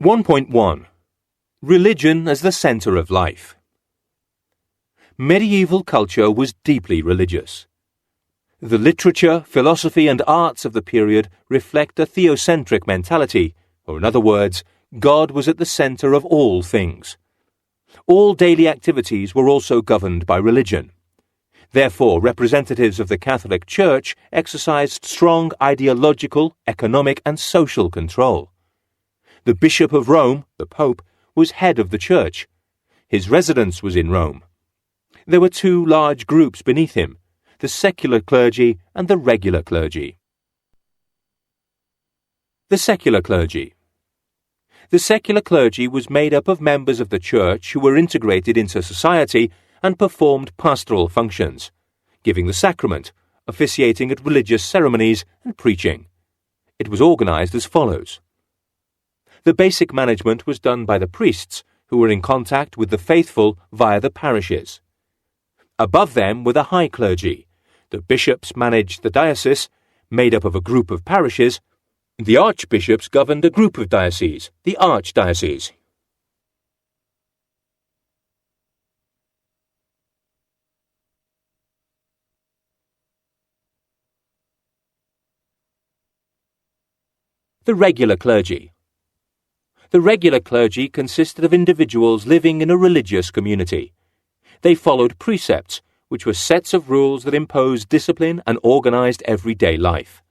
1.1 Religion as the centre of life. Medieval culture was deeply religious. The literature, philosophy and arts of the period reflect a theocentric mentality, or in other words, God was at the centre of all things. All daily activities were also governed by religion. Therefore, representatives of the Catholic Church exercised strong ideological, economic and social control. The Bishop of Rome, the Pope, was head of the Church. His residence was in Rome. There were two large groups beneath him, the secular clergy and the regular clergy. The secular clergy. The secular clergy was made up of members of the Church who were integrated into society and performed pastoral functions, giving the sacrament, officiating at religious ceremonies, and preaching. It was organized as follows. The basic management was done by the priests, who were in contact with the faithful via the parishes. Above them were the high clergy. The bishops managed the diocese, made up of a group of parishes. The archbishops governed a group of dioceses, the archdiocese. The regular clergy. The regular clergy consisted of individuals living in a religious community. They followed precepts, which were sets of rules that imposed discipline and organized everyday life.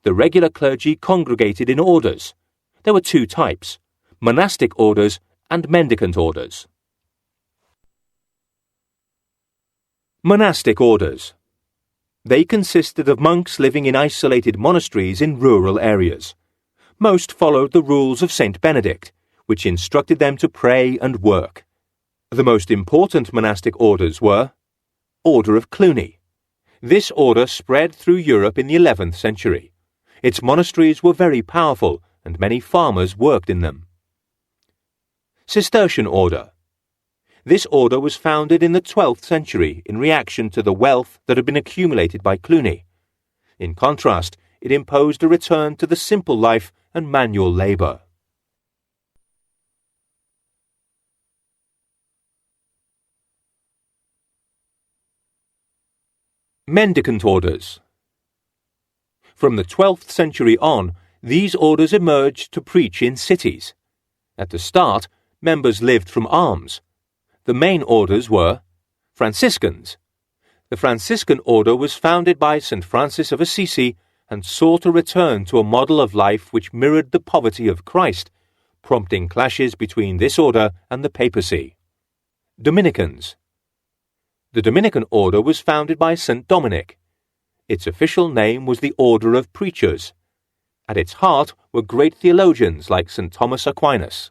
The regular clergy congregated in orders. There were two types, monastic orders and mendicant orders. Monastic orders. They consisted of monks living in isolated monasteries in rural areas. Most followed the rules of Saint Benedict, which instructed them to pray and work. The most important monastic orders were Order of Cluny. This order spread through Europe in the 11th century. Its monasteries were very powerful, and many farmers worked in them. Cistercian order. This order was founded in the 12th century in reaction to the wealth that had been accumulated by Cluny. In contrast, it imposed a return to the simple life and manual labour. Mendicant orders. From the 12th century on, these orders emerged to preach in cities. At the start, members lived from alms. The main orders were Franciscans. The Franciscan order was founded by St. Francis of Assisi and sought a return to a model of life which mirrored the poverty of Christ, prompting clashes between this order and the papacy. Dominicans. The Dominican order was founded by St. Dominic. Its official name was the Order of Preachers. At its heart were great theologians like St. Thomas Aquinas.